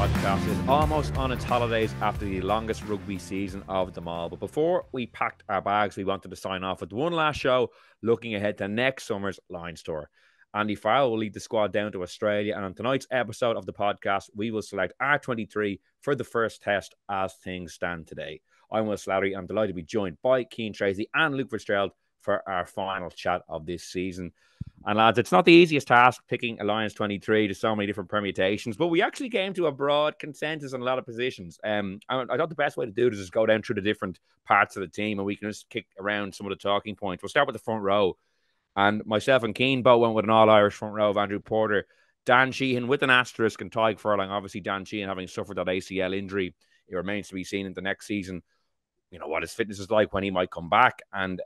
podcast is almost on its holidays after the longest rugby season of them all. But before we packed our bags, we wanted to sign off with one last show looking ahead to next summer's Lions tour. Andy Farrell will lead the squad down to Australia, and on tonight's episode of the podcast, we will select our 23 for the first test as things stand today. I'm Will Slattery. I'm delighted to be joined by Cian, Tracey and Luke Fitzgerald for our final chat of this season. And lads, it's not the easiest task picking a Lions 23 to so many different permutations, but we actually came to a broad consensus on a lot of positions. I thought the best way to do this is go down through the different parts of the team and we can just kick around some of the talking points. We'll start with the front row. And myself and Cian both went with an all-Irish front row of Andrew Porter, Dan Sheehan with an asterisk, and Tyg Furlong. Obviously, Dan Sheehan having suffered that ACL injury. It remains to be seen in the next season, you know, what his fitness is like, when he might come back, and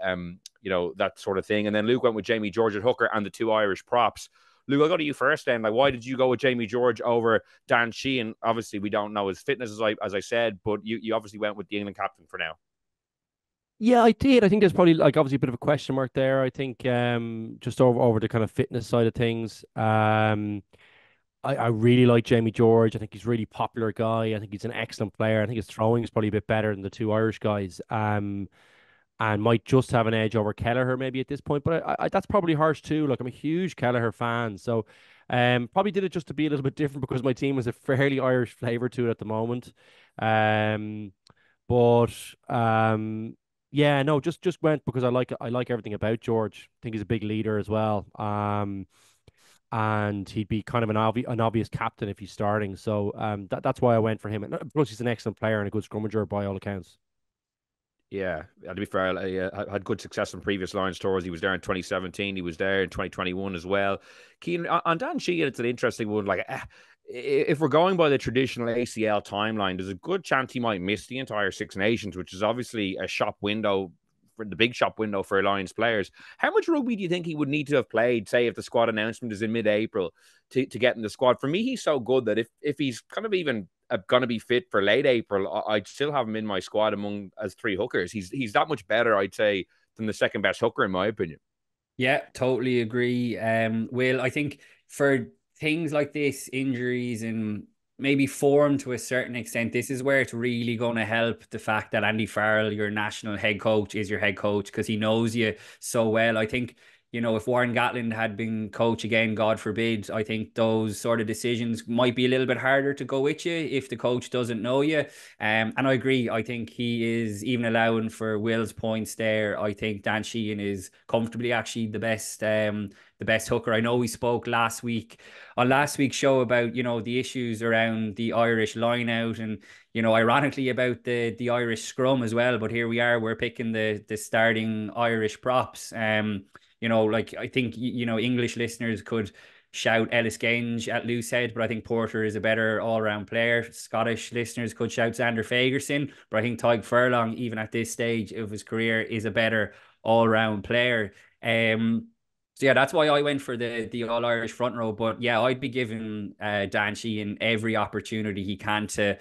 you know, that sort of thing. And then Luke went with Jamie George at hooker and the two Irish props. Luke, I'll go to you first then. Like, why did you go with Jamie George over Dan Sheehan? Obviously, we don't know his fitness, as I said, but you obviously went with the England captain for now. Yeah, I did. I think there's probably like obviously a bit of a question mark there. I think just over the kind of fitness side of things. I really like Jamie George. I think he's a really popular guy. I think he's an excellent player. I think his throwing is probably a bit better than the two Irish guys. And might just have an edge over Kelleher maybe at this point. But that's probably harsh too. Like, I'm a huge Kelleher fan, so probably did it just to be a little bit different because my team has a fairly Irish flavor to it at the moment. Um, but yeah, no, just went because I like everything about George. I think he's a big leader as well. And he'd be kind of an obvious captain if he's starting. So that's why I went for him. And plus, he's an excellent player and a good scrummager by all accounts. Yeah, to be fair, he had good success in previous Lions tours. He was there in 2017. He was there in 2021 as well. Cian, on Dan Sheehan, it's an interesting one. Like, if we're going by the traditional ACL timeline, there's a good chance he might miss the entire Six Nations, which is obviously a shop window, for the big shop window for Lions players. How much rugby do you think he would need to have played, say, if the squad announcement is in mid-April, to get in the squad? For me, he's so good that if he's kind of even going to be fit for late April, I'd still have him in my squad among as three hookers. He's that much better, I'd say, than the second best hooker in my opinion. Yeah, totally agree. Will, I think for things like this, injuries and maybe form to a certain extent, this is where it's really going to help the fact that Andy Farrell, your national head coach, is your head coach because he knows you so well. I think, you know, if Warren Gatland had been coach again, God forbid, I think those sort of decisions might be a little bit harder to go with you if the coach doesn't know you. And I agree. I think he is, even allowing for Will's points there, I think Dan Sheehan is comfortably actually the best hooker. I know we spoke last week on last week's show about, you know, the issues around the Irish line out and, you know, ironically about the Irish scrum as well. But here we are, we're picking the starting Irish props. You know, like, I think, you know, English listeners could shout Ellis Genge at loosehead, but I think Porter is a better all-round player. Scottish listeners could shout Xander Fagerson, but I think Tyg Furlong, even at this stage of his career, is a better all-round player. So yeah, that's why I went for the All Irish front row. But yeah, I'd be giving Dan Sheehan every opportunity he can to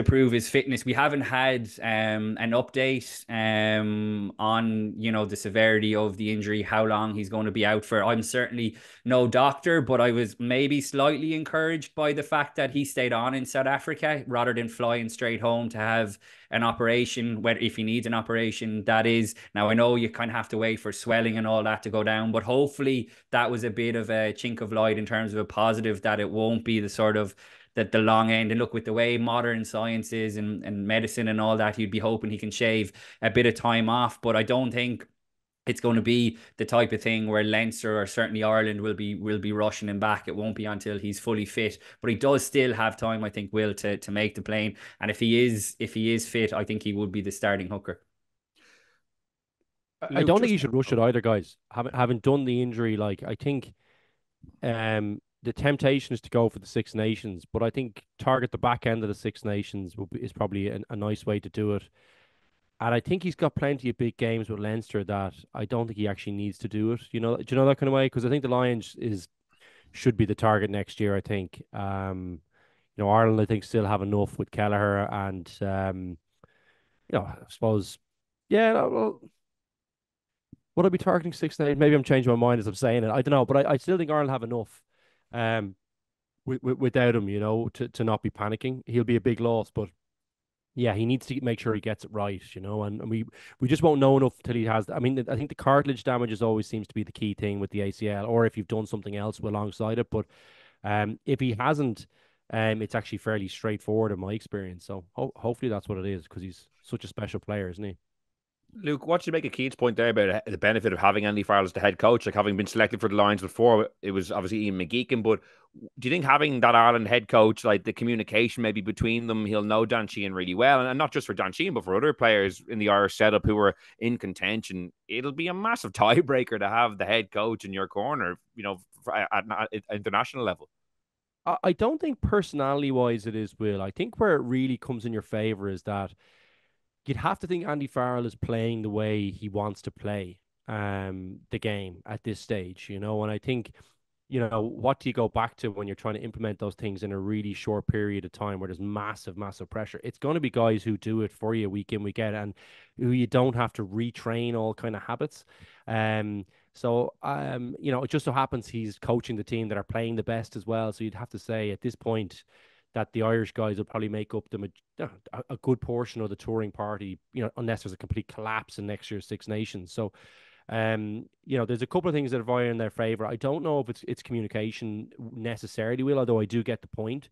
prove his fitness. We haven't had an update on, you know, the severity of the injury, how long he's going to be out for. I'm certainly no doctor, but I was maybe slightly encouraged by the fact that he stayed on in South Africa rather than flying straight home to have an operation, whether if he needs an operation, that is. Now, I know you kind of have to wait for swelling and all that to go down, but hopefully that was a bit of a chink of light in terms of a positive, that it won't be the sort of that the long end. And look, with the way modern science is and medicine and all that, you'd be hoping he can shave a bit of time off. But I don't think it's going to be the type of thing where Leinster or certainly Ireland will be rushing him back. It won't be until he's fully fit. But he does still have time, I think, Will, to make the plane. And if he is fit, I think he would be the starting hooker. I Luke, don't think just you should rush it either, guys. Having done the injury, like, I think the temptation is to go for the Six Nations, but I think target the back end of the Six Nations is probably a nice way to do it. And I think he's got plenty of big games with Leinster that I don't think he actually needs to do it. You know, do you know that kind of way? Because I think the Lions should be the target next year. I think, you know, Ireland, I think, still have enough with Kelleher, and you know, I suppose, yeah. No, well, would I be targeting Six Nations? Maybe I'm changing my mind as I'm saying it. I don't know, but I still think Ireland have enough. Um, without him, to not be panicking. He'll be a big loss, but yeah, he needs to make sure he gets it right, and we just won't know enough till he has. I mean, I think the cartilage damage always seems to be the key thing with the ACL, or if you've done something else alongside it. But if he hasn't, it's actually fairly straightforward in my experience. So hopefully that's what it is, because he's such a special player, isn't he? Luke, what should make a Keith's point there about the benefit of having Andy Farrell as the head coach, like having been selected for the Lions before? It was obviously Ian McGeechan, but do you think having that Ireland head coach, like the communication maybe between them, he'll know Dan Sheehan really well, and not just for Dan Sheehan, but for other players in the Irish setup who are in contention? It'll be a massive tiebreaker to have the head coach in your corner, at international level. I don't think personality wise it is, Will. I think where it really comes in your favor is that you'd have to think Andy Farrell is playing the way he wants to play the game at this stage, and I think, what do you go back to when you're trying to implement those things in a really short period of time where there's massive, massive pressure? It's going to be guys who do it for you week in, week out, and who you don't have to retrain all kind of habits. It just so happens he's coaching the team that are playing the best as well. So you'd have to say at this point that the Irish guys will probably make up a good portion of the touring party, unless there's a complete collapse in next year's Six Nations. So, there's a couple of things that are vying in their favor. I don't know if it's communication necessarily, Will, although I do get the point.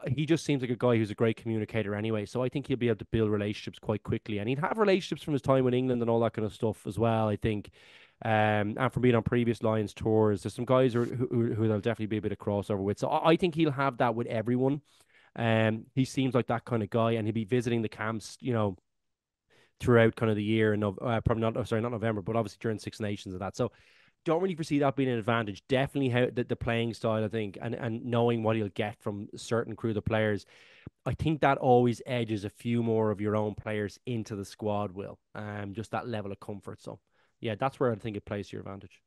He just seems like a guy who's a great communicator anyway. So I think he'll be able to build relationships quite quickly, and he'd have relationships from his time in England and all that kind of stuff as well, I think. And from being on previous Lions tours, there's some guys who there'll definitely be a bit of crossover with. So I think he'll have that with everyone. He seems like that kind of guy, and he'll be visiting the camps, throughout kind of the year, and probably not, sorry, not November, but obviously during Six Nations and that. So don't really foresee that being an advantage. Definitely how the playing style, I think, and knowing what he'll get from certain crew of players. I think that always edges a few more of your own players into the squad, Will. Just that level of comfort. So yeah, that's where I think it plays to your advantage.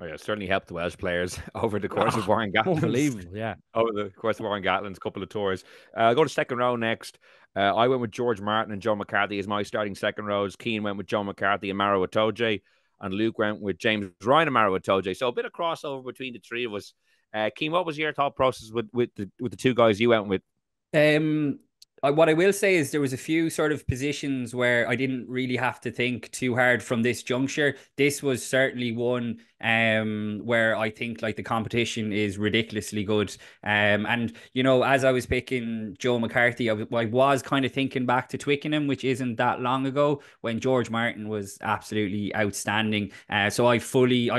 Oh yeah, it certainly helped the Welsh players over the course of Warren Gatlin's. Unbelievable, yeah. Over the course of Warren Gatlin's couple of tours. I'll go to second row next. I went with George Martin and Joe McCarthy as my starting second rows. Cian went with Joe McCarthy and Maro Itoje. And Luke went with James Ryan and Maro Itoje. So a bit of crossover between the three of us. Cian, what was your thought process with the two guys you went with? What I will say is there was a few sort of positions where I didn't really have to think too hard from this juncture. This was certainly one where I think like the competition is ridiculously good. And as I was picking Joe McCarthy, I was kind of thinking back to Twickenham, which isn't that long ago, when George Martin was absolutely outstanding. So I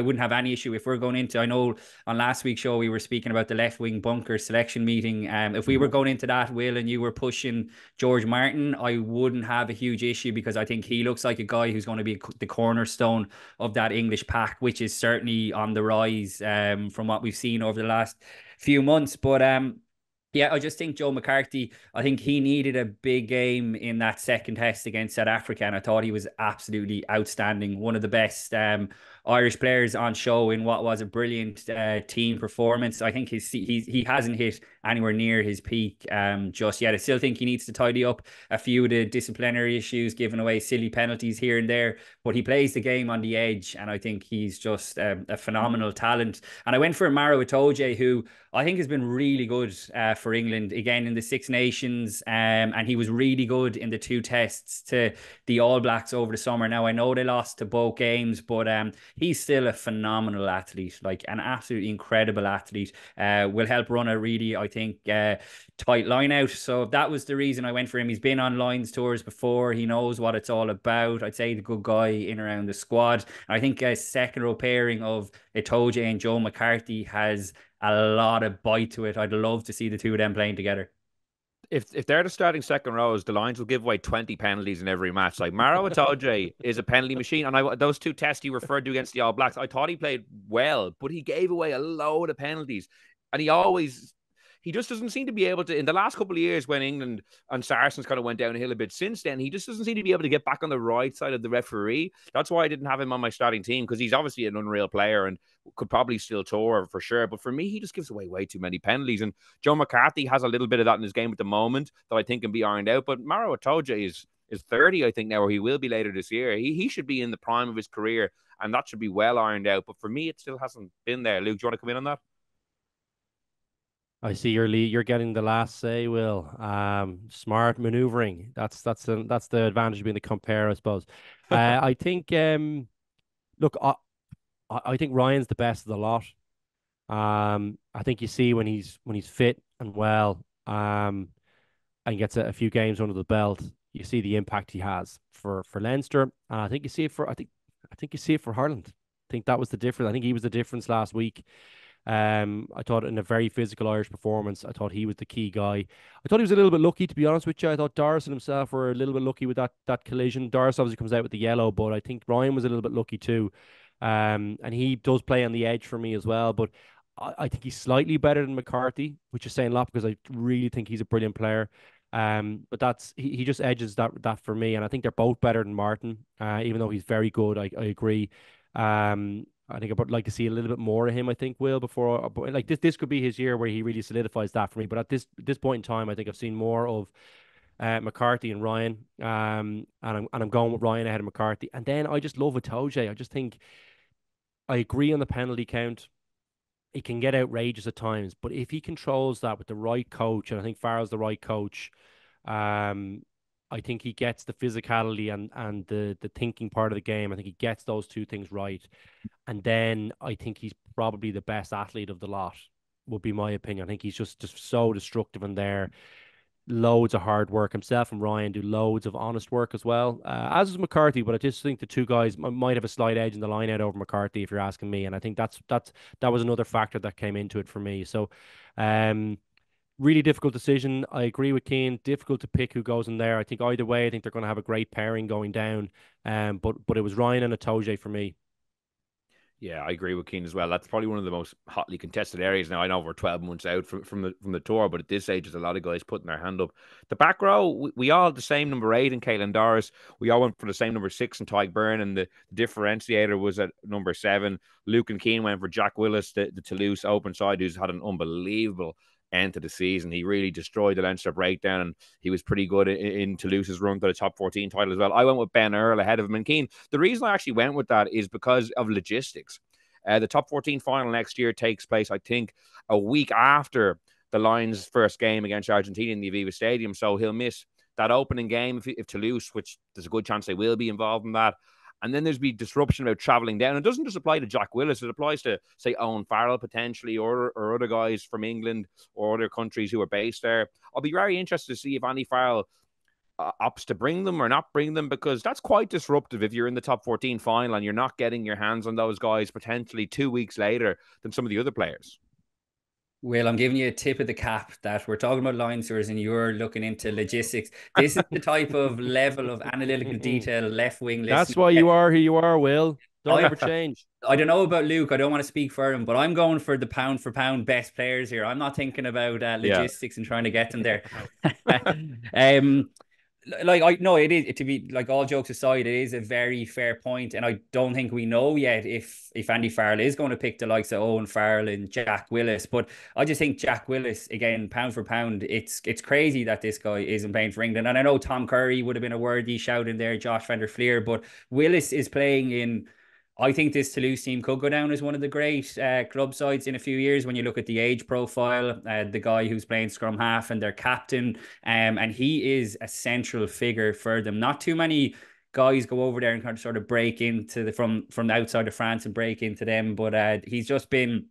wouldn't have any issue if we're going into, I know on last week's show we were speaking about the left wing bunker selection meeting. If we were going into that, Will, and you were pushing George Martin, I wouldn't have a huge issue, because I think he looks like a guy who's going to be the cornerstone of that English pack, which is certainly on the rise from what we've seen over the last few months. But yeah, I just think Joe McCarthy, I think he needed a big game in that second test against South Africa, and I thought he was absolutely outstanding. One of the best Irish players on show in what was a brilliant team performance. I think he hasn't hit anywhere near his peak just yet. I still think he needs to tidy up a few of the disciplinary issues, giving away silly penalties here and there, but he plays the game on the edge, and I think he's just a phenomenal talent. And I went for Maro Itoje, who I think has been really good for England, again, in the Six Nations, and he was really good in the two tests to the All Blacks over the summer. Now, I know they lost to both games, but he's still a phenomenal athlete, like an absolutely incredible athlete. Will help run a really, I think, tight line out. So that was the reason I went for him. He's been on Lions tours before. He knows what it's all about. I'd say the good guy in around the squad. I think a second row pairing of Itoje and Joe McCarthy has a lot of bite to it. I'd love to see the two of them playing together. If they're the starting second rows, the Lions will give away 20 penalties in every match. Like Maro Itoje is a penalty machine, and those two tests you referred to against the All Blacks, I thought he played well, but he gave away a load of penalties, and he just doesn't seem to be able to, in the last couple of years when England and Saracens kind of went downhill a bit since then, he just doesn't seem to be able to get back on the right side of the referee. That's why I didn't have him on my starting team, because he's obviously an unreal player and could probably still tour for sure. But for me, he just gives away way too many penalties. And Joe McCarthy has a little bit of that in his game at the moment that I think can be ironed out. But Maro Itoje is 30, I think, now, or he will be later this year. He should be in the prime of his career, and that should be well ironed out. But for me, it still hasn't been there. Luke, do you want to come in on that? I see you're getting the last say, Will. Smart maneuvering. That's the advantage of being the compare, I suppose. I think look, I think Ryan's the best of the lot. I think you see when he's fit and well, and gets a few games under the belt, you see the impact he has for Leinster. And I think you see it for I think you see it for Ireland. I think that was the difference. I think he was the difference last week. I thought in a very physical Irish performance, I thought he was the key guy. I thought he was a little bit lucky, to be honest with you. I thought Doris and himself were a little bit lucky with that collision. Doris obviously comes out with the yellow, but I think Ryan was a little bit lucky too. And he does play on the edge for me as well. But I think he's slightly better than McCarthy, which is saying a lot because I really think he's a brilliant player. But he just edges that for me, and I think they're both better than Martin. Even though he's very good, I agree. I think I'd like to see a little bit more of him. I think Will before like this could be his year where he really solidifies that for me. But at this point in time, I think I've seen more of McCarthy and Ryan. And I'm going with Ryan ahead of McCarthy. And then I just love Itoje. I just think I agree on the penalty count. It can get outrageous at times, but if he controls that with the right coach, and I think Farrell's the right coach, um, I think he gets the physicality and the thinking part of the game. I think he gets those two things right. And then I think he's probably the best athlete of the lot, would be my opinion. I think he's just so destructive in there. Loads of hard work. Himself and Ryan do loads of honest work as well, as is McCarthy. But I just think the two guys might have a slight edge in the line out over McCarthy, if you're asking me. And I think that was another factor that came into it for me. So, really difficult decision. I agree with Cian. Difficult to pick who goes in there. I think either way, I think they're going to have a great pairing going down. But it was Ryan and Itoje for me. Yeah, I agree with Cian as well. That's probably one of the most hotly contested areas now. I know we're 12 months out from the tour, but at this age, there's a lot of guys putting their hand up. The back row, we all had the same number 8 in Caelan Doris. We all went for the same number 6 in Tyke Byrne, and the differentiator was at number 7. Luke and Cian went for Jack Willis, the Toulouse open side, who's had an unbelievable end to the season. He really destroyed the Leinster breakdown, and he was pretty good in Toulouse's run to the top 14 title as well. I went with Ben Earl ahead of him. And Cian, the reason I actually went with that is because of logistics. The top 14 final next year takes place, I think, a week after the Lions' first game against Argentina in the Aviva Stadium. So he'll miss that opening game if Toulouse, which there's a good chance they will be involved in that. And then there's be disruption about travelling down. It doesn't just apply to Jack Willis. It applies to, say, Owen Farrell potentially, or other guys from England or other countries who are based there. I'll be very interested to see if Andy Farrell opts to bring them or not bring them, because that's quite disruptive if you're in the top 14 final and you're not getting your hands on those guys potentially 2 weeks later than some of the other players. Will, I'm giving you a tip of the cap that we're talking about line tours and you're looking into logistics. This is the type of level of analytical detail left wing listening. That's why you are who you are, Will. Don't ever change. I don't know about Luke. I don't want to speak for him, but I'm going for the pound for pound best players here. I'm not thinking about logistics and trying to get them there. Like I know it is, to be like, all jokes aside, it is a very fair point, and I don't think we know yet if Andy Farrell is going to pick the likes of Owen Farrell and Jack Willis. But I just think Jack Willis, again, pound for pound, it's crazy that this guy isn't playing for England. And I know Tom Curry would have been a worthy shout in there, Josh van der Fleer, but Willis is playing in. I think this Toulouse team could go down as one of the great club sides in a few years when you look at the age profile, the guy who's playing scrum half and their captain, and he is a central figure for them. Not too many guys go over there and kind of sort of break into from the outside of France and break into them, but he's just been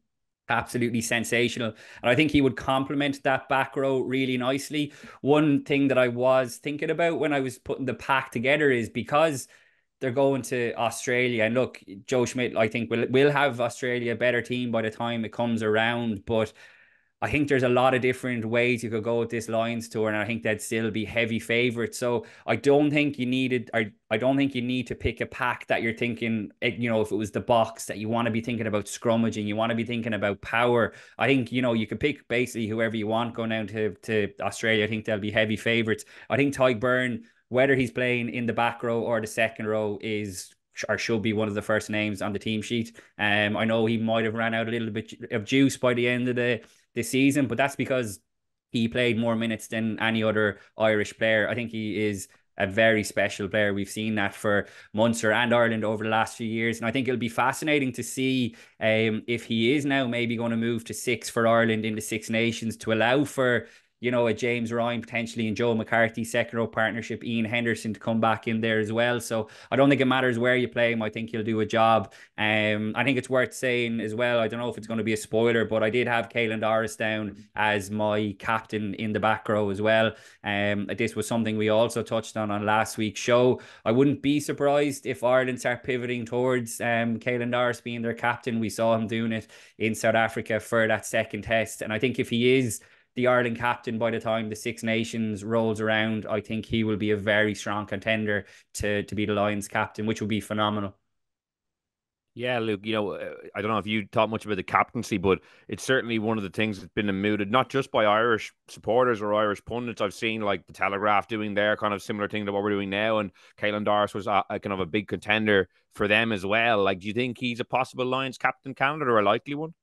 absolutely sensational, and I think he would complement that back row really nicely. One thing that I was thinking about when I was putting the pack together is because they're going to Australia. And look, Joe Schmidt, I think will have Australia a better team by the time it comes around. But I think there's a lot of different ways you could go with this Lions tour, and I think they'd still be heavy favourites. So I don't think you needed, I don't think you need to pick a pack that you're thinking, you know, if it was the box that you want to be thinking about scrummaging, you want to be thinking about power. I think, you know, you could pick basically whoever you want going down to Australia. I think they'll be heavy favourites. I think Tyke Byrne, whether he's playing in the back row or the second row, is or should be one of the first names on the team sheet. I know he might have ran out a little bit of juice by the end of the season, but that's because he played more minutes than any other Irish player. I think he is a very special player. We've seen that for Munster and Ireland over the last few years. And I think it'll be fascinating to see if he is now maybe going to move to six for Ireland in the Six Nations to allow for, you know, a James Ryan potentially and Joe McCarthy second row partnership, Ian Henderson to come back in there as well. So I don't think it matters where you play him. I think he'll do a job. I think it's worth saying as well, I don't know if it's going to be a spoiler, but I did have Caelan Doris down as my captain in the back row as well. This was something we also touched on last week's show. I wouldn't be surprised if Ireland start pivoting towards Caelan Doris being their captain. We saw him doing it in South Africa for that second test. And I think if he is the Ireland captain by the time the Six Nations rolls around, I think he will be a very strong contender to be the Lions captain, which would be phenomenal. Yeah, Luke, I don't know if you thought much about the captaincy, but it's certainly one of the things that's been mooted, not just by Irish supporters or Irish pundits. I've seen like the Telegraph doing their kind of similar thing to what we're doing now, and Caelan Doris was a kind of a big contender for them as well. Like, do you think he's a possible Lions captain candidate or a likely one?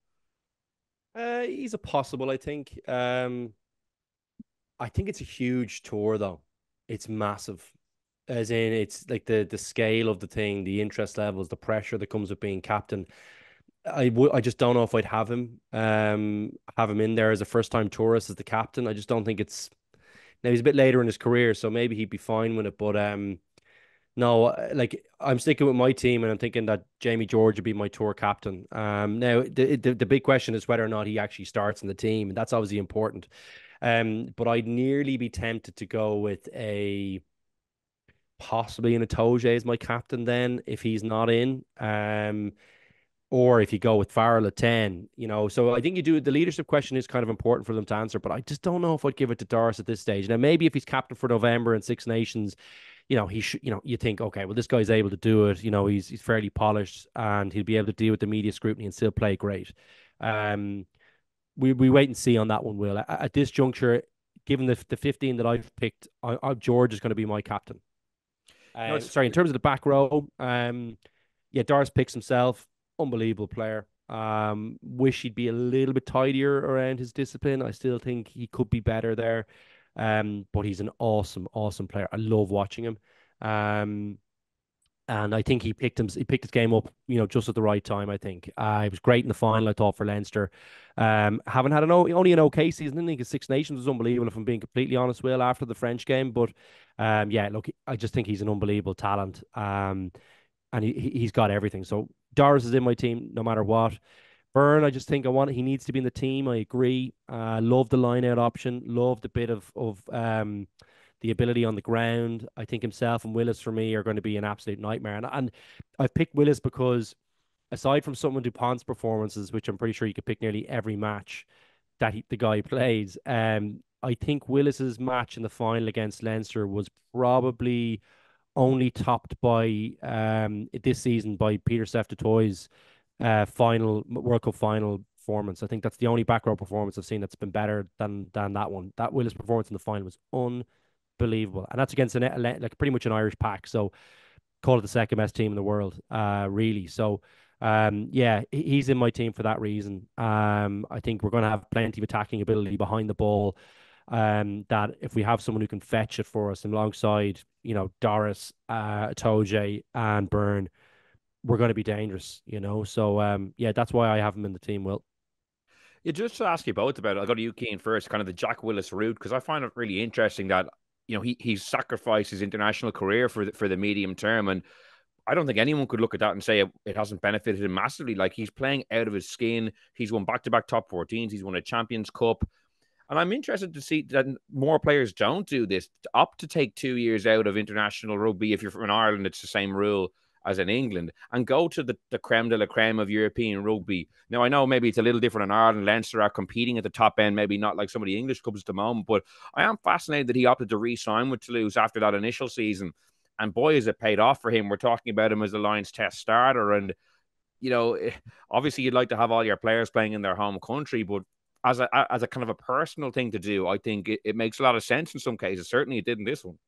He's a possible, I think. I think it's a huge tour, though. It's massive. As in, it's like the scale of the thing, the interest levels, the pressure that comes with being captain. I just don't know if I'd have him in there as a first time tourist as the captain. I just don't think it's now he's a bit later in his career, so maybe he'd be fine with it. But no, like I'm sticking with my team, and I'm thinking that Jamie George would be my tour captain. Now the big question is whether or not he actually starts in the team, and that's obviously important. But I'd nearly be tempted to go with possibly an Itoje as my captain then if he's not in. Or if you go with Farrell at 10, So I think the leadership question is kind of important for them to answer, but I just don't know if I'd give it to Doris at this stage. Now, maybe if he's captain for November and Six Nations, he should, you think, okay, well, this guy's able to do it. He's fairly polished and he'll be able to deal with the media scrutiny and still play great. We wait and see on that one, Will. At this juncture, given the 15 that I've picked, George is going to be my captain. In terms of the back row, Doris picks himself. Unbelievable player. Wish he'd be a little bit tidier around his discipline. I still think he could be better there. But he's an awesome, awesome player. I love watching him. And I think he picked his game up, just at the right time, I think. He was great in the final, I thought, for Leinster. Haven't had only an okay season. I think his Six Nations was unbelievable, if I'm being completely honest, Will, after the French game. But look, I just think he's an unbelievable talent. And he's got everything. So Doris is in my team no matter what. Byrne, I just think he needs to be in the team. I agree. Love the line out option. Love the bit of the ability on the ground. I think himself and Willis for me are going to be an absolute nightmare. And I've picked Willis because aside from some of DuPont's performances, which I'm pretty sure you could pick nearly every match that the guy plays, I think Willis's match in the final against Leinster was probably only topped by this season by Peter Seftotoy's final World Cup final performance. I think that's the only back row performance I've seen that's been better than that one. That Willis performance in the final was unbelievable, and that's against like pretty much an Irish pack. So call it the second best team in the world, really. So he's in my team for that reason. I think we're going to have plenty of attacking ability behind the ball. That if we have someone who can fetch it for us alongside, Doris, Itoje and Byrne, we're going to be dangerous, So, that's why I have him in the team, Will. Yeah, just to ask you both about it, I'll go to you, Cian, first, kind of the Jack Willis route, because I find it really interesting that, he's sacrificed his international career for the medium term. And I don't think anyone could look at that and say it hasn't benefited him massively. Like, he's playing out of his skin. He's won back-to-back top 14s. He's won a Champions Cup. And I'm interested to see that more players don't do this, opt to take 2 years out of international rugby. If you're from Ireland, it's the same rule as in England, and go to the creme de la creme of European rugby. Now, I know maybe it's a little different in Ireland. Leinster are competing at the top end, maybe not like some of the English clubs at the moment, but I am fascinated that he opted to re-sign with Toulouse after that initial season. And boy, has it paid off for him. We're talking about him as the Lions test starter. And, obviously you'd like to have all your players playing in their home country, but as a kind of a personal thing to do, I think it makes a lot of sense in some cases. Certainly it did in this one.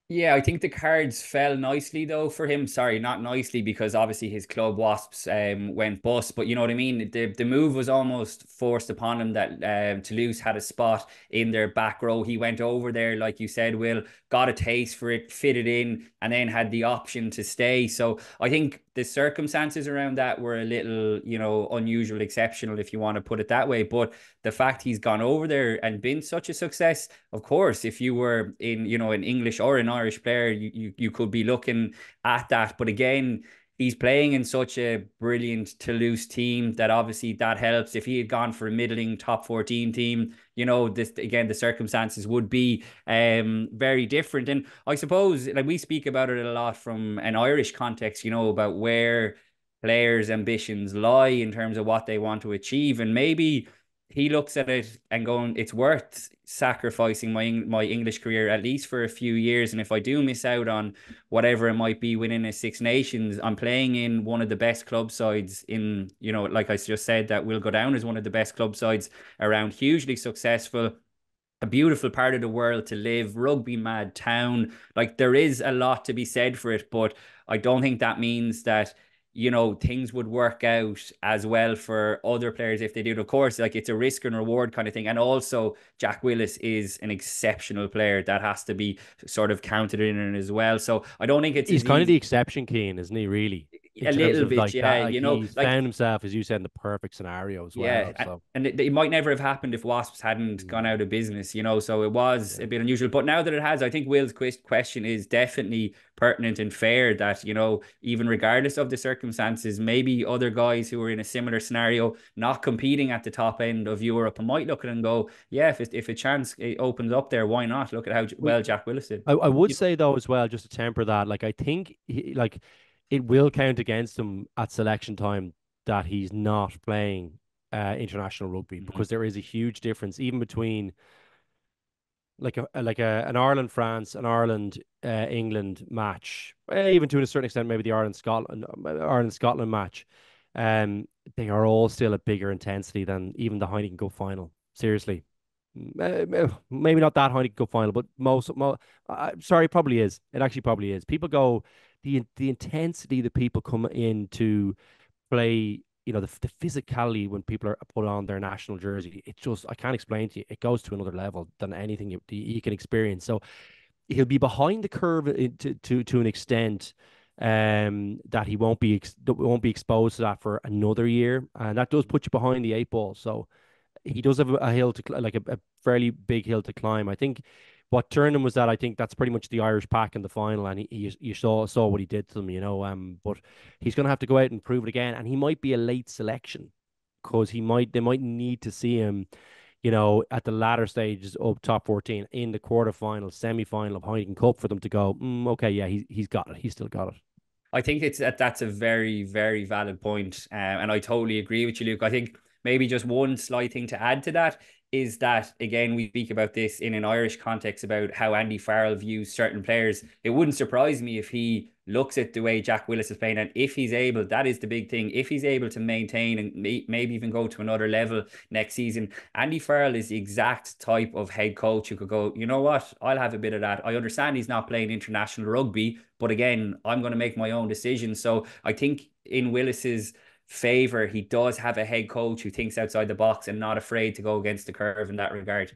Yeah, I think the cards fell nicely though for him. Sorry, not nicely because obviously his club Wasps went bust, but you know what I mean. The move was almost forced upon him that Toulouse had a spot in their back row. He went over there, like you said, Will, got a taste for it, fitted in, and then had the option to stay. So I think the circumstances around that were a little, unusual, exceptional, if you want to put it that way. But the fact he's gone over there and been such a success, of course, if you were an English or an Irish player, you could be looking at that. But again, he's playing in such a brilliant Toulouse team that obviously that helps. If he had gone for a middling top 14 team, this again, the circumstances would be very different. And I suppose like we speak about it a lot from an Irish context, about where players' ambitions lie in terms of what they want to achieve. And maybe he looks at it and going, it's worth sacrificing my English career at least for a few years. And if I do miss out on whatever it might be winning a Six Nations, I'm playing in one of the best club sides in, like I just said, that will go down as one of the best club sides around, hugely successful, a beautiful part of the world to live, rugby mad town. Like there is a lot to be said for it, but I don't think that means that things would work out as well for other players if they did. Of course, like it's a risk and reward kind of thing. And also, Jack Willis is an exceptional player that has to be sort of counted in as well. So I don't think it's He's as kind of the easy. exception, Keane, isn't he? Really, in A terms little of bit, like yeah. that, like he's Like found himself, as you said, in the perfect scenario as yeah, well. So and it might never have happened if Wasps hadn't gone out of business, So it was yeah. a bit unusual. But now that it has, I think Will's question is definitely pertinent and fair that, even regardless of the circumstances, maybe other guys who are in a similar scenario, not competing at the top end of Europe, might look at it and go, yeah, if a chance it opens up there, why not? Look at how well Jack Willis did. I would say though as well, just to temper that, like I think like it will count against him at selection time that he's not playing international rugby Mhm. because there is a huge difference even between an Ireland France, an Ireland England match, even to a certain extent maybe the Ireland Scotland match. Um, they are all still a bigger intensity than even the Heineken Cup final. Seriously, maybe not that Heineken Cup final, but sorry, probably is. It actually probably is. People go the intensity that people come in to play. The physicality when people are put on their national jersey. It just I can't explain to you. It goes to another level than anything you can experience. So he'll be behind the curve to an extent. That he won't be exposed to that for another year, and that does put you behind the eight ball. So he does have a hill to like a fairly big hill to climb. I think what turned him was that I think that's pretty much the Irish pack in the final, and you saw what he did to them, But he's going to have to go out and prove it again, and he might be a late selection because they might need to see him, at the latter stages of top 14 in the quarterfinal, semi-final of Heineken Cup for them to go, okay, yeah, he's got it, he's still got it. I think that's a very, very valid point. And I totally agree with you, Luke. I think maybe just one slight thing to add to that is that, again, we speak about this in an Irish context about how Andy Farrell views certain players. It wouldn't surprise me if he looks at the way Jack Willis is playing, and if he's able, that is the big thing, if he's able to maintain and maybe even go to another level next season. Andy Farrell is the exact type of head coach who could go, you know what, I'll have a bit of that. I understand he's not playing international rugby, but again, I'm going to make my own decisions. So I think in Willis's favor, he does have a head coach who thinks outside the box and not afraid to go against the curve in that regard.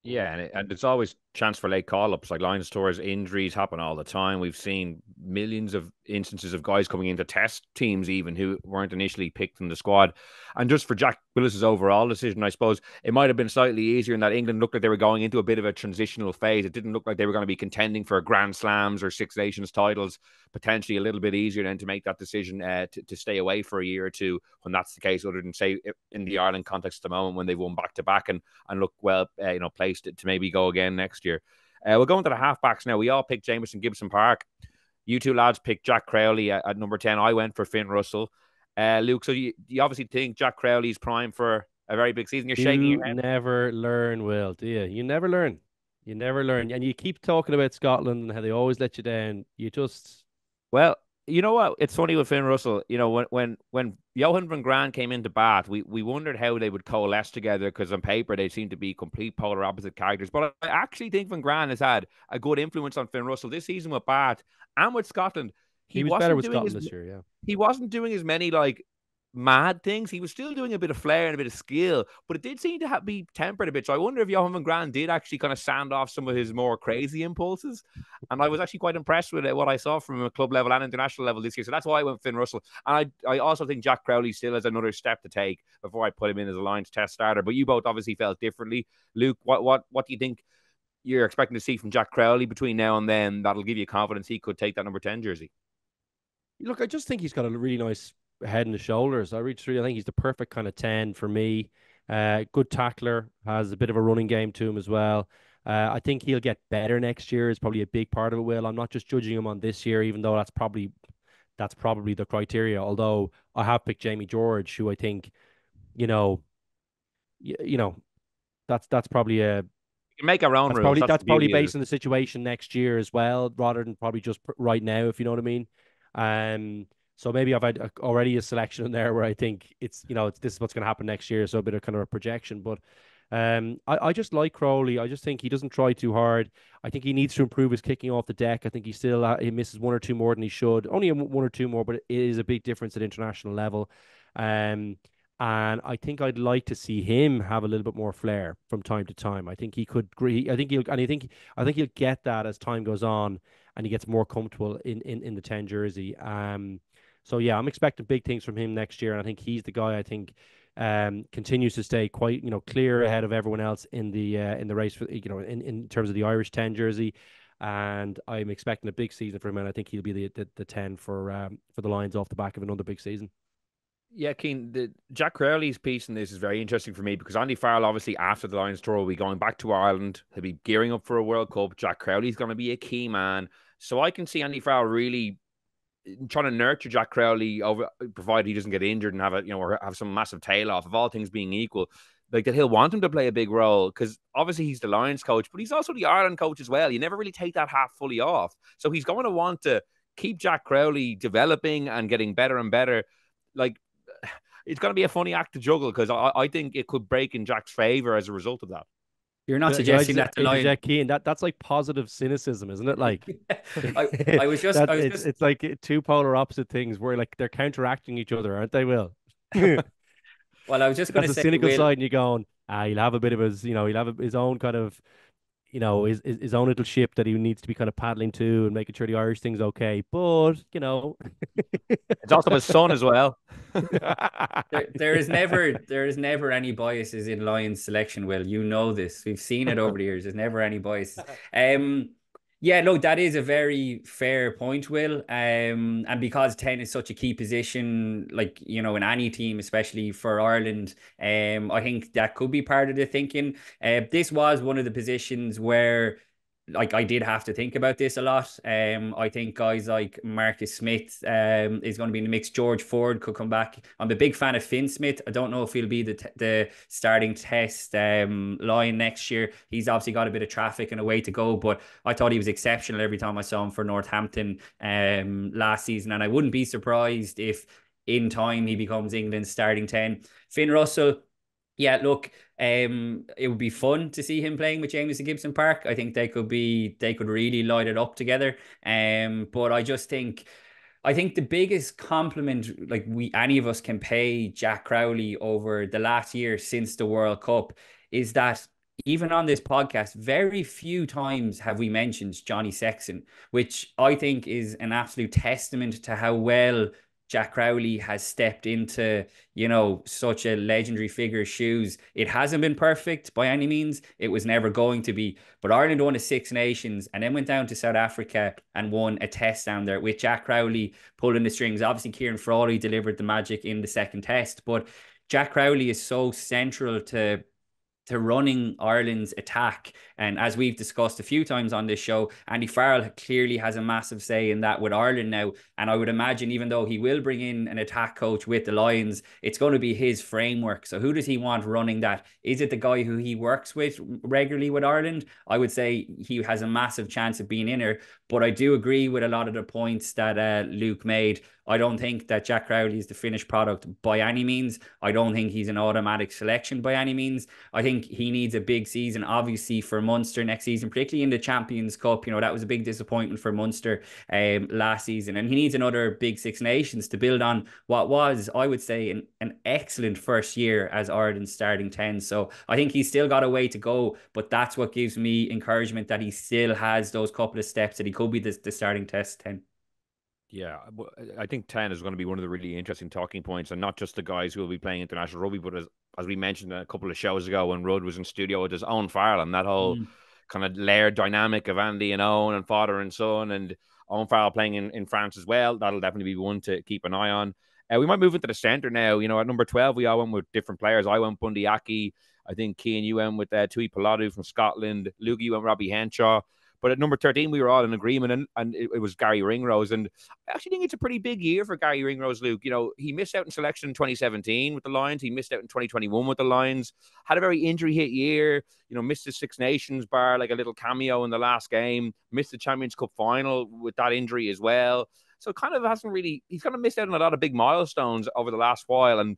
Yeah, and it's always chance for late call-ups. Like Lions tours, injuries happen all the time. We've seen millions of instances of guys coming into test teams even who weren't initially picked in the squad. And just for Jack Willis's overall decision, I suppose it might have been slightly easier in that England looked like they were going into a bit of a transitional phase. It didn't look like they were going to be contending for Grand Slams or Six Nations titles. Potentially a little bit easier then to make that decision to stay away for a year or two when that's the case, other than say in the Ireland context at the moment when they've won back-to-back and look well, placed to maybe go again next year. We'll go into the halfbacks now. We all picked Jamison Gibson Park. You two lads picked Jack Crowley at number 10. I went for Finn Russell. Luke, so you obviously think Jack Crowley's prime for a very big season. You're shaking You your head. never learn, Will, do you? You never learn. You never learn. And you keep talking about Scotland and how they always let you down. You just Well, you know what? It's funny with Finn Russell. When Johan van Graan came into Bath, we wondered how they would coalesce together because on paper they seem to be complete polar opposite characters. But I actually think van Graan has had a good influence on Finn Russell this season with Bath and with Scotland. He was better with Scotland this year, yeah. He wasn't doing as many like mad things. He was still doing a bit of flair and a bit of skill, but it did seem to be tempered a bit. So I wonder if Johan van Graan did actually kind of sand off some of his more crazy impulses. And I was actually quite impressed with what I saw from a club level and international level this year. So that's why I went Finn Russell. And I also think Jack Crowley still has another step to take before I put him in as a Lions test starter. But you both obviously felt differently. Luke, what do you think you're expecting to see from Jack Crowley between now and then that'll give you confidence he could take that number 10 jersey? Look, I just think he's got a really nice head and shoulders. I think he's the perfect kind of 10 for me. Good tackler, has a bit of a running game to him as well. I think he'll get better next year is probably a big part of it, Will. I'm not just judging him on this year, even though that's probably the criteria. Although I have picked Jamie George, who I think, that's probably a You can make our own rules. That's probably based on the situation next year as well, rather than probably just right now, if you know what I mean. So maybe I've had already a selection in there where I think this is what's going to happen next year. So a bit of kind of a projection, but I just like Crowley. I just think he doesn't try too hard. I think he needs to improve his kicking off the deck. I think he misses one or two more than he should. Only one or two more, but it is a big difference at international level. And I think I'd like to see him have a little bit more flair from time to time. I think he could. I think he'll get that as time goes on and he gets more comfortable in the 10 jersey. So yeah, I'm expecting big things from him next year, and I think he's the guy I think continues to stay quite clear ahead of everyone else in the race for in terms of the Irish 10 jersey. And I'm expecting a big season for him, and I think he'll be the 10 for the Lions off the back of another big season. Yeah, Cian, Jack Crowley's piece in this is very interesting for me because Andy Farrell, obviously, after the Lions tour, will be going back to Ireland. He'll be gearing up for a World Cup. Jack Crowley's going to be a key man. So I can see Andy Farrell really trying to nurture Jack Crowley, provided he doesn't get injured and or have some massive tail off. Of all things being equal, like that, he'll want him to play a big role because obviously he's the Lions coach, but he's also the Ireland coach as well. You never really take that hat fully off. So he's going to want to keep Jack Crowley developing and getting better and better. Like, it's going to be a funny act to juggle because I think it could break in Jack's favor as a result of that. You're not suggesting that the Lions... Cian, that's like positive cynicism, isn't it? Like, it's like two polar opposite things where like they're counteracting each other, aren't they, Will? Well, I was just going to say the cynical side, and you're going, he'll have a bit of he'll have his own kind of, his own little ship that he needs to be kind of paddling to and making sure the Irish thing's okay. But, it's also his son as well. there is never any biases in Lions selection, Will. You know this. We've seen it over the years. There's never any biases. Yeah, no, that is a very fair point, Will. And because 10 is such a key position, like, in any team, especially for Ireland, I think that could be part of the thinking. This was one of the positions where, like, I did have to think about this a lot. I think guys like Marcus Smith is going to be in the mix. George Ford could come back. I'm a big fan of Finn Smith. I don't know if he'll be the starting test line next year. He's obviously got a bit of traffic and a way to go, but I thought he was exceptional every time I saw him for Northampton last season. And I wouldn't be surprised if in time he becomes England's starting 10. Finn Russell, yeah, look, it would be fun to see him playing with James at Gibson Park. I think they could really light it up together. But I think the biggest compliment like any of us can pay Jack Crowley over the last year since the World Cup is that even on this podcast, very few times have we mentioned Johnny Sexton, which I think is an absolute testament to how well Jack Crowley has stepped into, such a legendary figure's shoes. It hasn't been perfect by any means. It was never going to be. But Ireland won the Six Nations and then went down to South Africa and won a test down there with Jack Crowley pulling the strings. Obviously, Cian Frawley delivered the magic in the second test. But Jack Crowley is so central to running Ireland's attack. And as we've discussed a few times on this show, Andy Farrell clearly has a massive say in that with Ireland now. And I would imagine, even though he will bring in an attack coach with the Lions, it's going to be his framework. So who does he want running that? Is it the guy who he works with regularly with Ireland? I would say he has a massive chance of being in there. But I do agree with a lot of the points that Luke made. I don't think that Jack Crowley is the finished product by any means. I don't think he's an automatic selection by any means. I think he needs a big season, obviously, for Munster next season, particularly in the Champions Cup. You know, that was a big disappointment for Munster last season. And he needs another big Six Nations to build on what was, I would say, an excellent first year as Ireland's starting 10. So I think he's still got a way to go, but that's what gives me encouragement that he still has those couple of steps that he could be the starting test 10. Yeah, I think 10 is going to be one of the really interesting talking points, and not just the guys who will be playing international rugby, but as we mentioned a couple of shows ago when Rudd was in studio with his own Farrell, and that whole kind of layered dynamic of Andy and Owen and father and son, and Owen Farrell playing in France as well. That'll definitely be one to keep an eye on. We might move into the centre now. You know, at number 12, we all went with different players. I went Bundy Aki. I think Cian, you went with Tui Pilatu from Scotland. Lugie, you went Robbie Henshaw. But at number 13, we were all in agreement, and it was Garry Ringrose. And I actually think it's a pretty big year for Garry Ringrose, Luke. You know, he missed out in selection in 2017 with the Lions. He missed out in 2021 with the Lions. Had a very injury-hit year. You know, missed the Six Nations bar, like a little cameo in the last game. Missed the Champions Cup final with that injury as well. So kind of hasn't really, he's kind of missed out on a lot of big milestones over the last while. And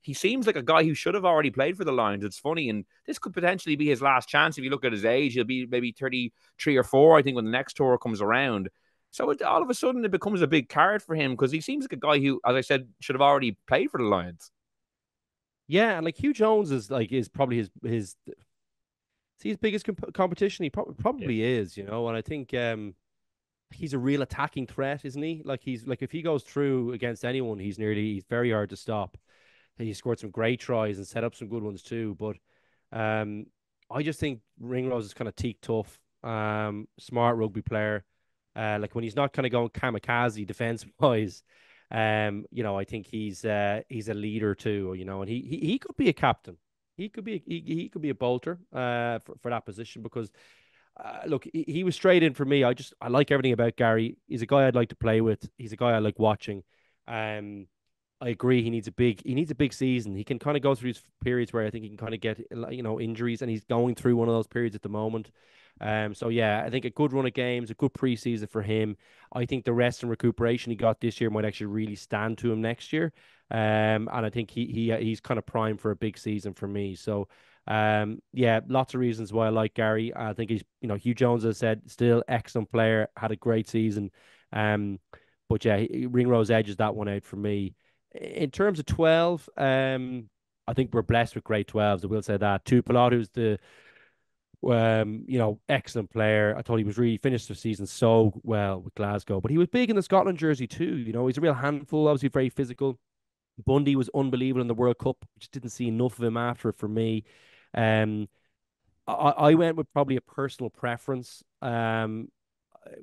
he seems like a guy who should have already played for the Lions. It's funny, and this could potentially be his last chance. If you look at his age, he'll be maybe 33 or 4, I think, when the next tour comes around. So all of a sudden, it becomes a big card for him because he seems like a guy who, as I said, should have already played for the Lions. Yeah, and like Hugh Jones is probably his biggest competition. He probably is, you know, and I think he's a real attacking threat, isn't he? Like if he goes through against anyone, he's very hard to stop. He scored some great tries and set up some good ones too. But I just think Ringrose is kind of teak tough, smart rugby player. Like when he's not kind of going kamikaze defense wise, you know, I think he's a leader too. You know, and he could be a captain. He could be a bolter for that position because. Look, he was straight in for me. I like everything about Garry. He's a guy I'd like to play with. He's a guy I like watching. I agree. He needs a big season. He can kind of go through these periods where I think he can kind of get, you know, injuries, and he's going through one of those periods at the moment. So yeah, I think a good run of games, a good preseason for him. I think the rest and recuperation he got this year might actually really stand to him next year. And I think he's kind of primed for a big season for me. So yeah, lots of reasons why I like Garry. I think he's, you know, Hugh Jones, as I said, still excellent player, had a great season. But yeah, Ringrose edges that one out for me. In terms of 12, I think we're blessed with great 12s. I will say that. Tui Pilatu's the you know, excellent player. I thought he was really finished the season so well with Glasgow, but he was big in the Scotland jersey too. You know, he's a real handful, obviously very physical. Bundy was unbelievable in the World Cup. Just didn't see enough of him after it for me. I went with probably a personal preference,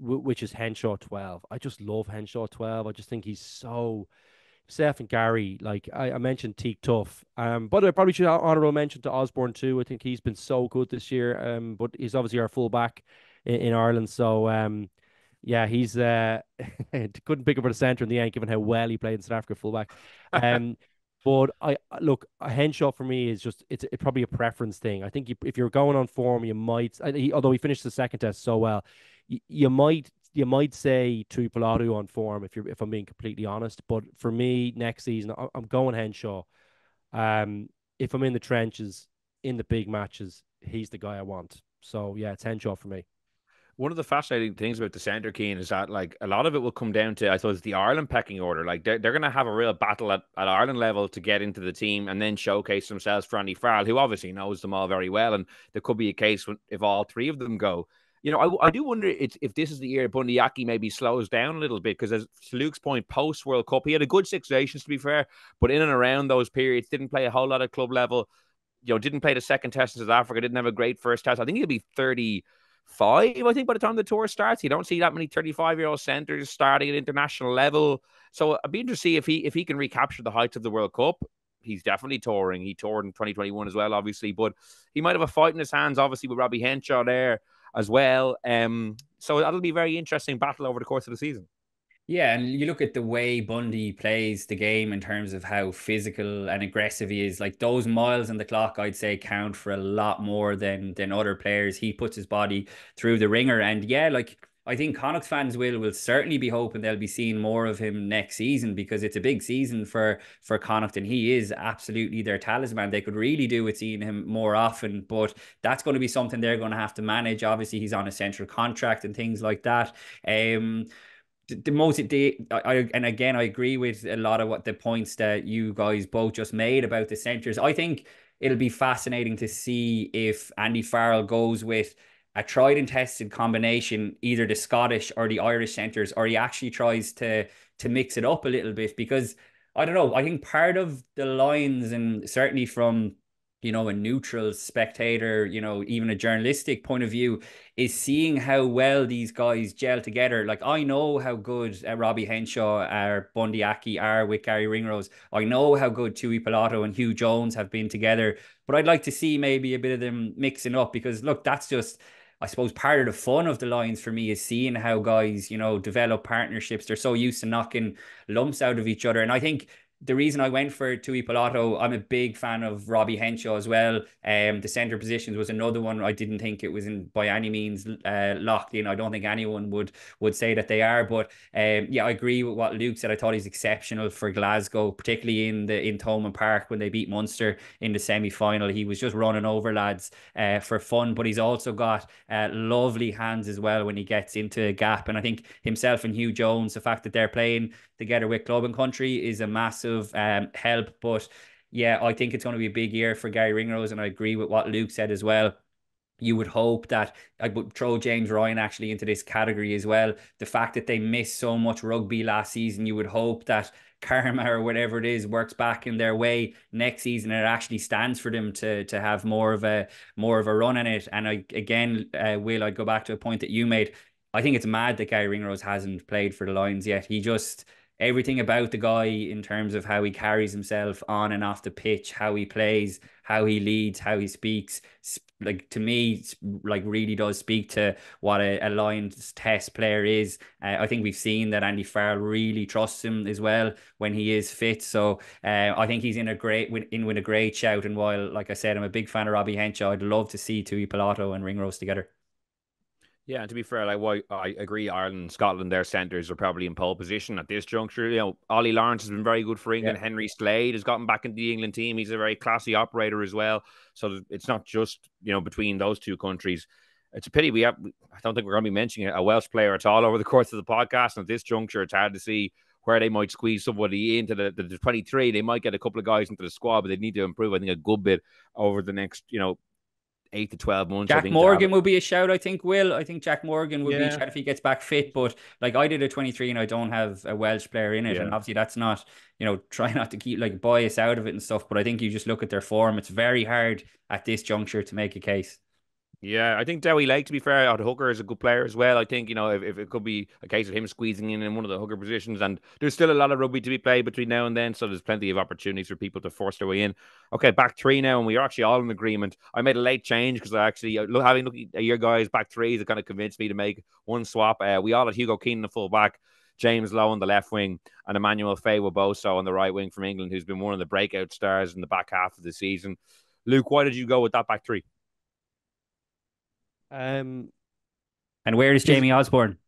which is Henshaw 12. I just love Henshaw 12. I just think he's so Seth and Garry, like I mentioned, Teak Tough. But I probably should honourable mention to Osborne too. I think he's been so good this year. But he's obviously our fullback in Ireland. So yeah, he's couldn't pick up for the centre in the end, given how well he played in South Africa fullback. But I look, a Henshaw for me is just it's probably a preference thing. I think if you're going on form, you might. Although he finished the second test so well, you might say Tui Pilatu on form if I'm being completely honest. But for me, next season, I'm going Henshaw. If I'm in the trenches, in the big matches, he's the guy I want. So yeah, it's Henshaw for me. One of the fascinating things about the centre, Cian, is that like a lot of it will come down to, I suppose, the Ireland pecking order. Like they're going to have a real battle at Ireland level to get into the team and then showcase themselves for Andy Farrell, who obviously knows them all very well. And there could be a case if all three of them go. You know, I do wonder if this is the year Bundy Aki maybe slows down a little bit, because as to Luke's point, post World Cup, he had a good Six Nations, to be fair, but in and around those periods, didn't play a whole lot at club level. You know, didn't play the second test in South Africa, didn't have a great first test. I think he'll be 35, I think, by the time the tour starts. You don't see that many 35-year-old centres starting at international level. So I'd be interested to see if he can recapture the heights of the World Cup. He's definitely touring. He toured in 2021 as well, obviously, but he might have a fight in his hands, obviously, with Robbie Henshaw there as well. So that'll be a very interesting battle over the course of the season. Yeah, and you look at the way Bundy plays the game in terms of how physical and aggressive he is. Like those miles on the clock, I'd say, count for a lot more than other players. He puts his body through the ringer, and yeah, like I think Connacht fans will certainly be hoping they'll be seeing more of him next season, because it's a big season for Connacht, and he is absolutely their talisman. They could really do with seeing him more often, but that's going to be something they're going to have to manage. Obviously, he's on a central contract and things like that. The most and again, I agree with a lot of what the points that you guys both just made about the centres. I think it'll be fascinating to see if Andy Farrell goes with a tried and tested combination, either the Scottish or the Irish centres, or he actually tries to mix it up a little bit. Because I don't know, I think part of the lines, and certainly from a neutral spectator, even a journalistic point of view, is seeing how well these guys gel together. Like, I know how good Robbie Henshaw or Bundy Aki are with Garry Ringrose. I know how good Tui Pilato and Hugh Jones have been together, but I'd like to see maybe a bit of them mixing up, because look, that's just, I suppose, part of the fun of the Lions for me, is seeing how guys, develop partnerships. They're so used to knocking lumps out of each other. And I think the reason I went for Tui Pilato, I'm a big fan of Robbie Henshaw as well. The centre positions was another one. I didn't think it was in by any means locked in. I don't think anyone would say that they are. But yeah, I agree with what Luke said. I thought he's exceptional for Glasgow, particularly in Thomond Park when they beat Munster in the semi-final. He was just running over lads for fun, but he's also got lovely hands as well when he gets into a gap. And I think himself and Hugh Jones, the fact that they're playing together with Club and Country is a massive help. But yeah, I think it's going to be a big year for Garry Ringrose, and I agree with what Luke said as well. You would hope that, I would throw James Ryan actually into this category as well. The fact that they missed so much rugby last season, you would hope that karma or whatever it is works back in their way next season, and it actually stands for them to have more of a run in it. And Will, I'd go back to a point that you made. I think it's mad that Garry Ringrose hasn't played for the Lions yet. He just, everything about the guy, in terms of how he carries himself on and off the pitch, how he plays, how he leads, how he speaks, like, to me, like, really does speak to what a Lions test player is. I think we've seen that Andy Farrell really trusts him as well when he is fit. So I think he's in with a great shout. And while, like I said, I'm a big fan of Robbie Henshaw, I'd love to see Tui Pilato and Ringrose together. Yeah, and to be fair, like, I agree, Ireland and Scotland, their centres are probably in pole position at this juncture. Ollie Lawrence has been very good for England. Yeah. Henry Slade has gotten back into the England team. He's a very classy operator as well. So it's not just, between those two countries. It's a pity I don't think we're going to be mentioning a Welsh player at all over the course of the podcast. And at this juncture, it's hard to see where they might squeeze somebody into the 23. They might get a couple of guys into the squad, but they need to improve, I think, a good bit over the next, 8 to 12 months. Jack Morgan will be a shout, I think, Will. I think Jack Morgan would be a shout if he gets back fit. But like, I did a 23 and I don't have a Welsh player in it. Yeah. And obviously that's not, try not to keep like bias out of it and stuff. But I think you just look at their form. It's very hard at this juncture to make a case. Yeah, I think Dowie Lake, to be fair, out of hooker, is a good player as well. I think, if it could be a case of him squeezing in one of the hooker positions, and there's still a lot of rugby to be played between now and then, so there's plenty of opportunities for people to force their way in. Okay, back three now, and we are actually all in agreement. I made a late change because I actually, having looked at your guys' back threes, it kind of convinced me to make one swap. We all had Hugo Keane in the full back, James Lowe on the left wing, and Emmanuel Faye-Waboso on the right wing from England, who's been one of the breakout stars in the back half of the season. Luke, why did you go with that back three? And where is Jamie Osborne?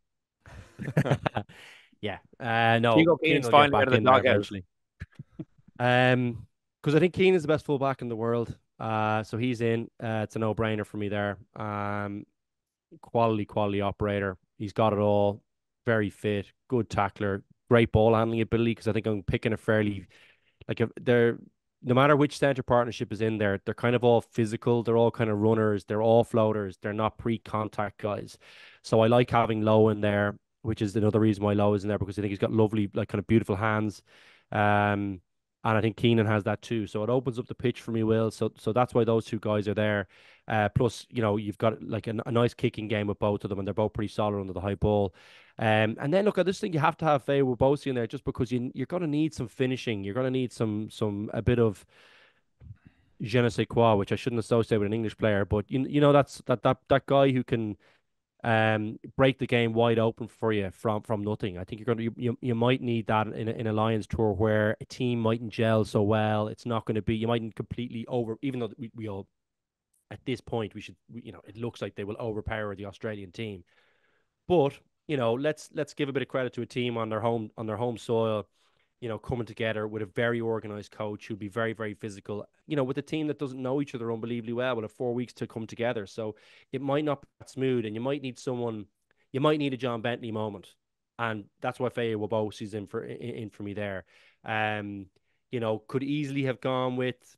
Yeah, no. Hugo Keane's finally out of the doghouse. Because I think Keane is the best fullback in the world. So he's in. It's a no-brainer for me there. Quality operator. He's got it all. Very fit, good tackler, great ball handling ability. Because I think I'm picking a fairly, like, they're, no matter which centre partnership is in there, they're kind of all physical. They're all kind of runners. They're all floaters. They're not pre-contact guys. So I like having Lowe in there, which is another reason why Lowe is in there, because I think he's got lovely, like, kind of beautiful hands. And I think Keenan has that too. So it opens up the pitch for me, Will. So that's why those two guys are there. Plus, you've got like a nice kicking game with both of them, and they're both pretty solid under the high ball. And then look, I just think you have to have Faye-Waboso in there, just because you're going to need some finishing. You're going to need a bit of je ne sais quoi, which I shouldn't associate with an English player, but that's that guy who can break the game wide open for you from nothing. I think you might need that in a Lions tour where a team mightn't gel so well. It's not going to be, you mightn't completely even though we all at this point it looks like they will overpower the Australian team. But let's give a bit of credit to a team on their home soil, coming together with a very organized coach who'd be very, very physical, with a team that doesn't know each other unbelievably well, will have 4 weeks to come together. So it might not be that smooth, and you might need a John Bentley moment. And that's why Faye Wabosi's in for me there. Could easily have gone with.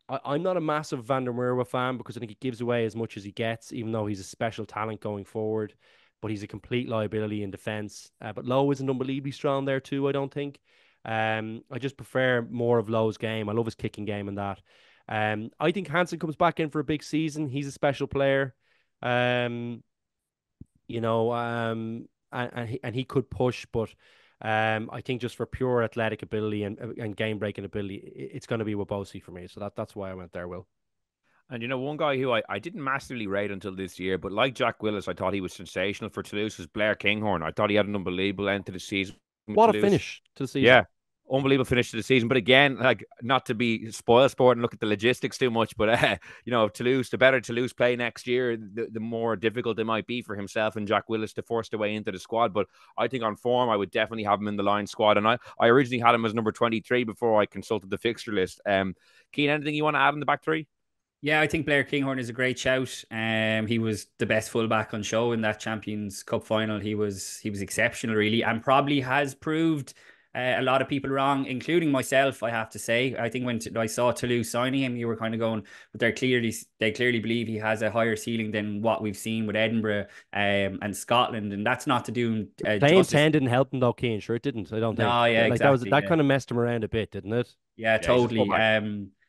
I'm not a massive Van der Merwe fan because I think he gives away as much as he gets, even though he's a special talent going forward. But he's a complete liability in defence. But Lowe isn't unbelievably strong there too, I don't think. I just prefer more of Lowe's game. I love his kicking game and that. I think Hansen comes back in for a big season. He's a special player. Um, and he could push, but I think just for pure athletic ability and game breaking ability, it's going to be Wabosi for me. So that's why I went there, Will. And one guy who I didn't massively rate until this year, but like Jack Willis, I thought he was sensational for Toulouse, was Blair Kinghorn. I thought he had an unbelievable end to the season. What a finish to the season. Yeah. Unbelievable finish to the season. But again, like, not to be spoil sport and look at the logistics too much, but Toulouse, the better Toulouse play next year, the more difficult it might be for himself and Jack Willis to force their way into the squad. But I think on form, I would definitely have him in the line squad. And I originally had him as number 23 before I consulted the fixture list. Cian, anything you want to add in the back three? Yeah, I think Blair Kinghorn is a great shout. He was the best fullback on show in that Champions Cup final. He was exceptional, really, and probably has proved a lot of people wrong, including myself, I have to say. I think when I saw Toulouse signing him, you were kind of going, but they clearly believe he has a higher ceiling than what we've seen with Edinburgh and Scotland, and that's not to do playing justice. 10 didn't help him though, Cian. Sure, it didn't. I don't think. No, yeah, exactly. That kind of messed him around a bit, didn't it? Yeah, totally.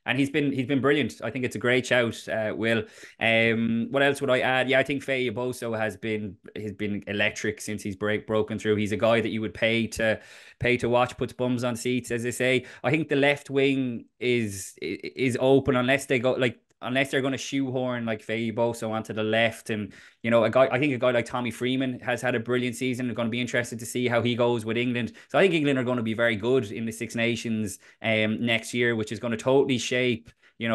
And he's been brilliant. I think it's a great shout, Will. What else would I add? Yeah, I think Faye Boso has been electric since he's broken through. He's a guy that you would pay to watch, puts bums on seats, as they say. I think the left wing is open unless they're going to shoehorn like Faye Boso onto the left. And I think a guy like Tommy Freeman has had a brilliant season. We're going to be interested to see how he goes with England. So I think England are going to be very good in the Six Nations next year, which is going to totally shape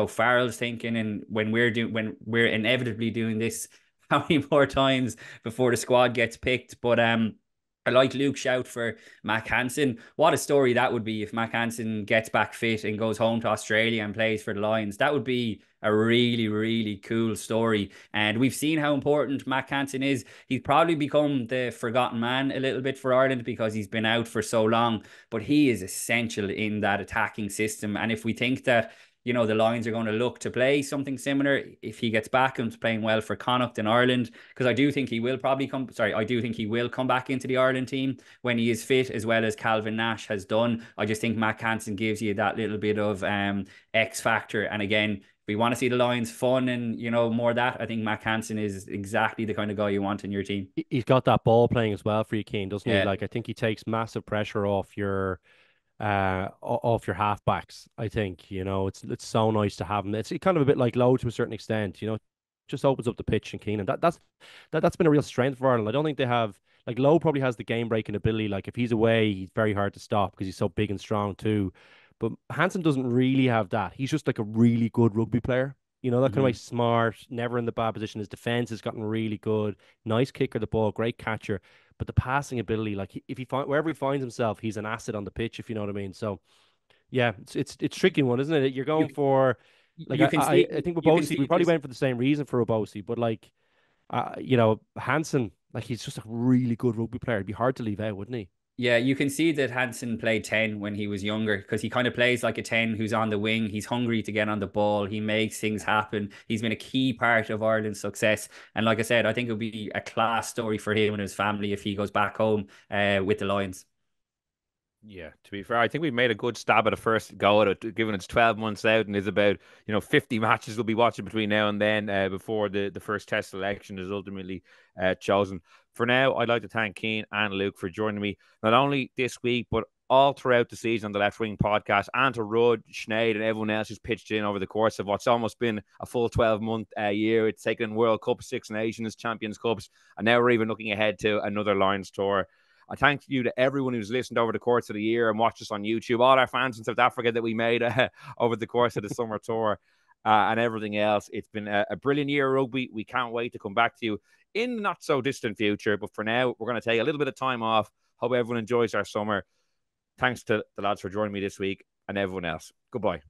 Farrell's thinking. And when we're inevitably doing this, how many more times before the squad gets picked? But I like Luke's shout for Mac Hansen. What a story that would be if Mac Hansen gets back fit and goes home to Australia and plays for the Lions. That would be a really, really cool story. And we've seen how important Mac Hansen is. He's probably become the forgotten man a little bit for Ireland because he's been out for so long, but he is essential in that attacking system. And if we think that the Lions are going to look to play something similar if he gets back and playing well for Connacht in Ireland, because I do think he will come back into the Ireland team when he is fit, as well as Calvin Nash has done. I just think Mac Hansen gives you that little bit of X factor. And again, if we want to see the Lions fun and more of that, I think Mac Hansen is exactly the kind of guy you want in your team. He's got that ball playing as well for you, Cian, doesn't he? Like, I think he takes massive pressure off your halfbacks. I think it's so nice to have him. It's kind of a bit like Lowe to a certain extent. Just opens up the pitch and Keenan. That's been a real strength for Ireland. I don't think they have, like, Lowe probably has the game breaking ability. Like, if he's away, he's very hard to stop because he's so big and strong too. But Hansen doesn't really have that. He's just like a really good rugby player. That kind of way, smart, never in the bad position. His defense has gotten really good. Nice kicker of the ball, great catcher. But the passing ability, like, wherever he finds himself, he's an asset on the pitch, if you know what I mean. So, yeah, it's tricky one, isn't it? You're going for, like, I think Wabosi, we probably went for the same reason for Wabosi, but like, Hansen, like, he's just a really good rugby player. It'd be hard to leave out, wouldn't he? Yeah, you can see that Hansen played 10 when he was younger because he kind of plays like a 10 who's on the wing. He's hungry to get on the ball. He makes things happen. He's been a key part of Ireland's success. And like I said, I think it would be a class story for him and his family if he goes back home with the Lions. Yeah, to be fair, I think we've made a good stab at a first go at it, given it's 12 months out and there's about 50 matches we'll be watching between now and then before the first test selection is ultimately chosen. For now, I'd like to thank Cian and Luke for joining me, not only this week, but all throughout the season on the Left Wing podcast, and to Rud, Sinead, and everyone else who's pitched in over the course of what's almost been a full 12-month year. It's taken World Cup, Six Nations, Champions Cups, and now we're even looking ahead to another Lions tour. I thank you to everyone who's listened over the course of the year and watched us on YouTube, all our fans in South Africa that we made over the course of the summer tour. and everything else. It's been a brilliant year of rugby. We can't wait to come back to you in the not so distant future. But for now, we're going to take a little bit of time off. Hope everyone enjoys our summer. Thanks to the lads for joining me this week and everyone else. Goodbye.